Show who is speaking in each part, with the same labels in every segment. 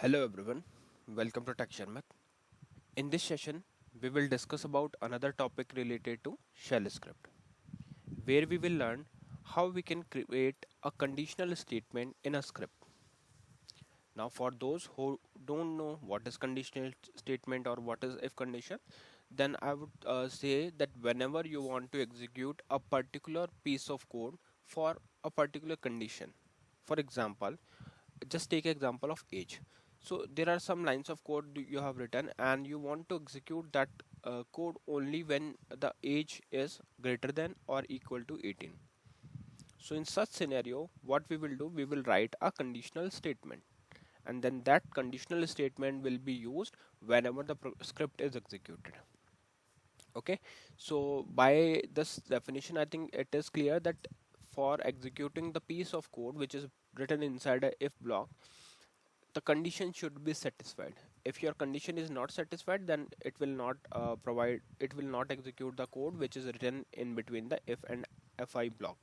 Speaker 1: Hello everyone, welcome to Sharmit. In this session, we will discuss about another topic related to shell script, where we will learn how we can create a conditional statement in a script. Now, for those who don't know what is conditional statement or what is if condition, then I would say that whenever you want to execute a particular piece of code for a particular condition, for example, just take example of age. So there are some lines of code you have written and you want to execute that code only when the age is greater than or equal to 18. So in such scenario, what we will do, we will write a conditional statement, and then that conditional statement will be used whenever the script is executed. Okay, so by this definition, I think it is clear that for executing the piece of code which is written inside a if block, the condition should be satisfied. If your condition is not satisfied, then it will not execute the code which is written in between the if and fi block.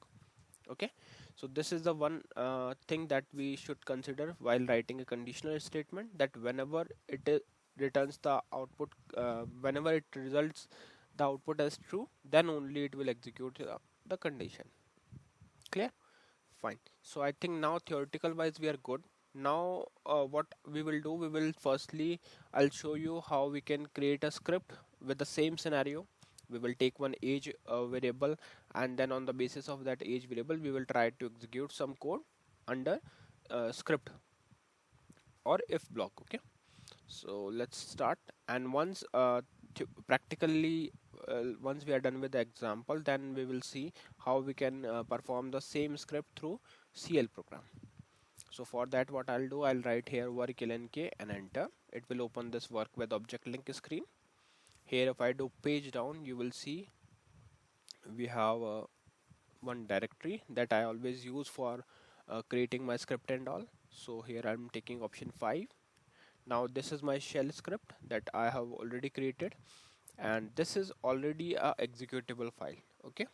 Speaker 1: Okay, so this is the one thing that we should consider while writing a conditional statement, that whenever returns the output, whenever it results the output as true, then only it will execute the condition. Clear? Fine. So I think now theoretical wise we are good. Now what we will do, we will firstly, I'll show you how we can create a script with the same scenario. We will take one age variable, and then on the basis of that age variable we will try to execute some code under script or if block. Okay, so let's start. And once practically once we are done with the example, then we will see how we can perform the same script through cl program. So for that, what I'll do, I'll write here work-lnk and enter. It will open this work with object link screen. Here if I do page down, you will see we have one directory that I always use for creating my script and all. So here I'm taking option 5. Now this is my shell script that I have already created, and this is already a executable file. Okay,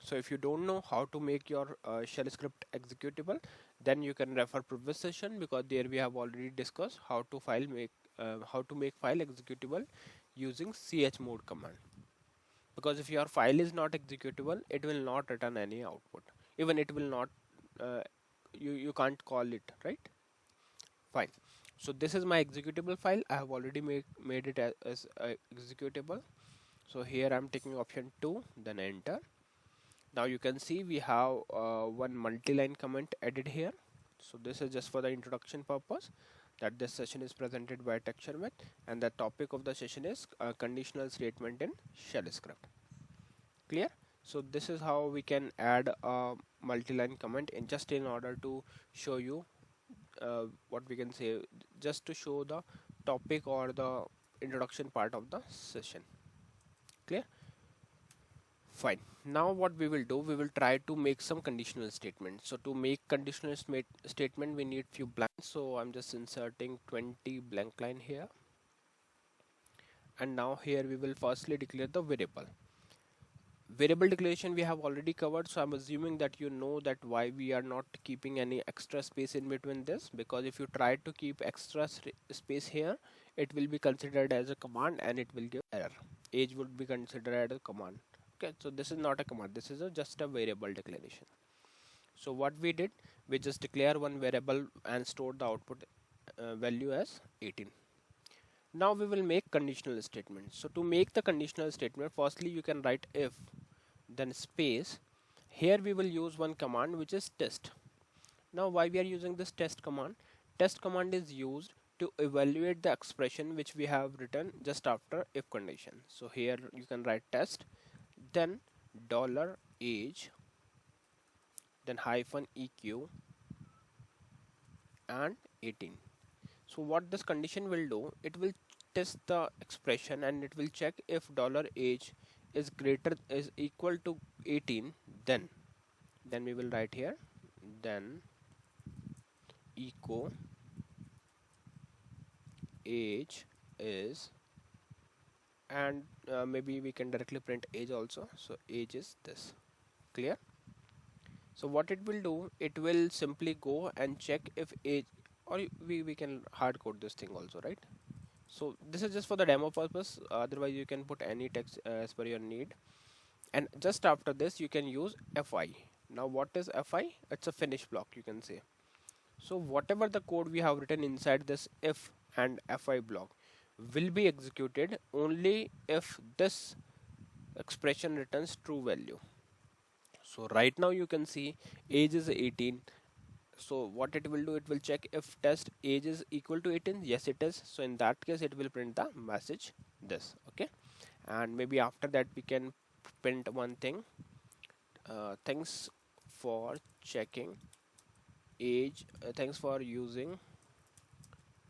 Speaker 1: so if you don't know how to make your shell script executable, then you can refer previous session, because there we have already discussed how to make file executable using chmod command. Because if your file is not executable, it will not return any output. Even it will not, you can't call it, right? Fine. So this is my executable file. I have already made it as executable. So here I'm taking option 2, then enter. Now you can see we have one multi-line comment added here. So this is just for the introduction purpose, that this session is presented by Sharmit, and the topic of the session is conditional statement in shell script. Clear? So this is how we can add a multi-line comment in order to show you what we can say, just to show the topic or the introduction part of the session. Clear? Fine. Now what we will do, we will try to make some conditional statements. So to make conditional statement, we need few blanks. So I'm just inserting 20 blank line here. And now here we will firstly declare the variable. Variable declaration we have already covered, so I'm assuming that you know that why we are not keeping any extra space in between this, because if you try to keep extra space here, it will be considered as a command and it will give error. Age would be considered as a command. Okay, so this is not a command, this is just a variable declaration. So what we did, we just declare one variable and store the output value as 18. Now we will make conditional statements. So to make the conditional statement, firstly you can write if, then space. Here we will use one command which is test. Now why we are using this test command? Test command is used to evaluate the expression which we have written just after if condition. So here you can write test, then $age, then hyphen eq and 18. So what this condition will do, it will test the expression and it will check if $age is equal to 18, then we will write here, then echo age is, and maybe we can directly print age also. So age is this. Clear? So what it will do, it will simply go and check if age or we can hard code this thing also, right? So this is just for the demo purpose, otherwise you can put any text as per your need. And just after this you can use fi. Now what is fi? It's a finish block, you can say. So whatever the code we have written inside this if and fi block will be executed only if this expression returns true value. So right now you can see age is 18. So what it will do, it will check if test age is equal to 18. Yes it is. So in that case it will print the message this. Okay, and maybe after that we can print one thing, thanks for checking age, thanks for using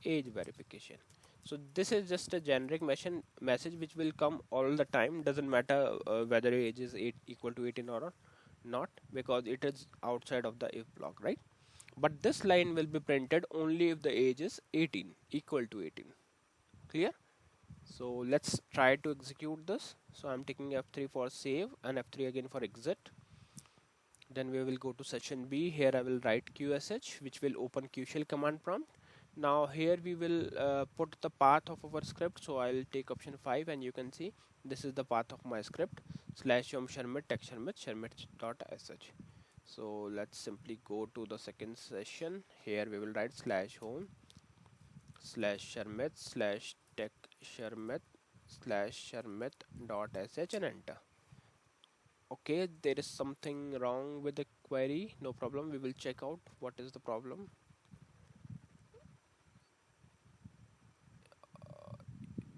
Speaker 1: age verification. So this is just a generic message which will come all the time, doesn't matter whether age is equal to 18 or not, because it is outside of the if block, right? But this line will be printed only if the age is 18, equal to 18. Clear? So let's try to execute this. So I'm taking F3 for save and F3 again for exit. Then we will go to session B. Here I will write qsh, which will open Qshell command prompt. Now here we will put the path of our script. So I'll take option 5 and you can see this is the path of my script, /home Sharmit text Sharmit.sh. So let's simply go to the second session. Here we will write /home /Sharmit/text Sharmit/Sharmit.sh and enter. Okay, there is something wrong with the query. No problem, we will check out what is the problem.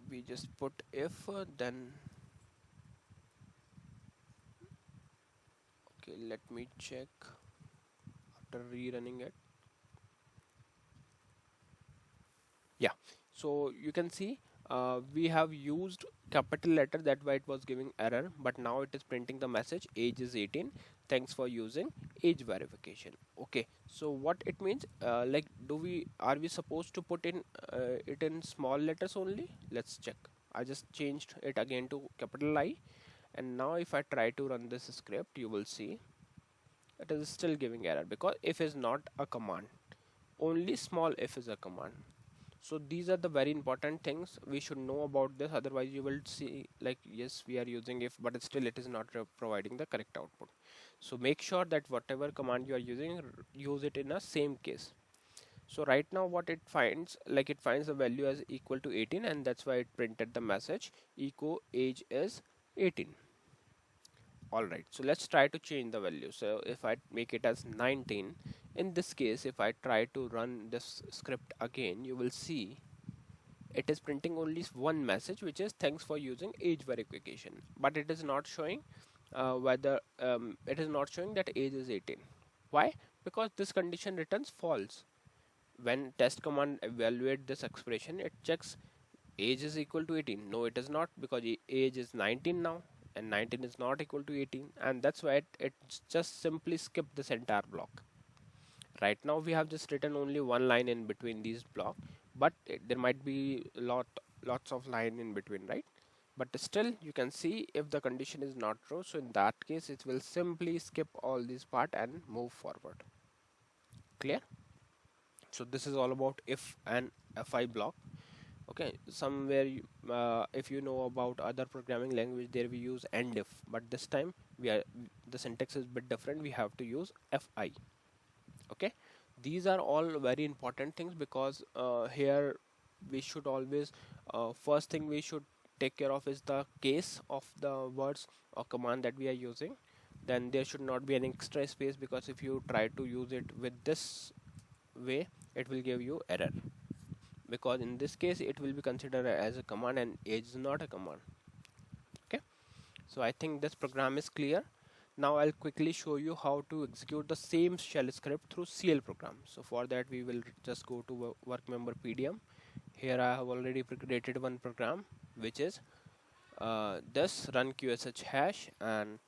Speaker 1: We just put if then okay, let me check after rerunning it. Yeah, so you can see we have used capital letter, that why it was giving error, but now it is printing the message age is 18, thanks for using age verification. Okay, so what it means, like are we supposed to put in it in small letters only? Let's check. I just changed it again to capital I, and now if I try to run this script, you will see it is still giving error because if is not a command, only small if is a command. So these are the very important things we should know about this, otherwise you will see like yes we are using if, but still it is not providing the correct output. So make sure that whatever command you are using, use it in a same case. So right now what it finds, like it finds the value as equal to 18, and that's why it printed the message echo age is 18. Alright, so let's try to change the value. So if I make it as 19, in this case if I try to run this script again, you will see it is printing only one message, which is thanks for using age verification, but it is not showing whether it is not showing that age is 18. Why? Because this condition returns false. When test command evaluate this expression, it checks age is equal to 18. No, it is not, because age is 19 now, and 19 is not equal to 18, and that's why it just simply skipped this entire block. Right now we have just written only one line in between these block, but there might be lots of line in between, right? But still you can see if the condition is not true, so in that case it will simply skip all this part and move forward. Clear? So this is all about if and fi block. Okay, somewhere if you know about other programming language, there we use and if, but this time the syntax is a bit different, we have to use fi. Okay, these are all very important things, because here we should always first thing we should take care of is the case of the words or command that we are using. Then there should not be an extra space, because if you try to use it with this way, it will give you error, because in this case it will be considered as a command and age is not a command. Okay, so I think this program is clear. Now I'll quickly show you how to execute the same shell script through CL program. So for that we will just go to work member PDM. Here I have already created one program, which is this run qsh hash, and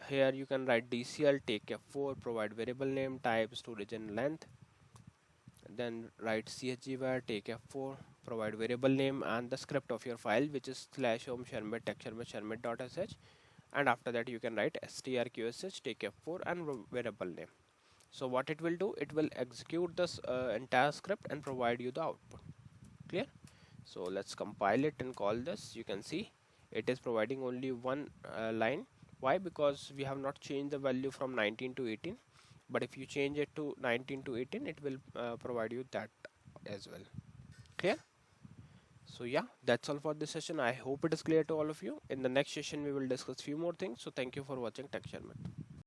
Speaker 1: here you can write dcl take f4, provide variable name, type, storage and length. Then write chgvar take f4, provide variable name and the script of your file, which is /home Sharmit text Sharmit.sh, and after that you can write strqsh take f4 and variable name. So what it will do, it will execute this entire script and provide you the output. Clear? So let's compile it and call this. You can see it is providing only one line. Why? Because we have not changed the value from 19 to 18, but if you change it to 19 to 18, it will provide you that as well. Clear? So yeah, that's all for this session. I hope it is clear to all of you. In the next session we will discuss few more things. So thank you for watching Tech Sharmit.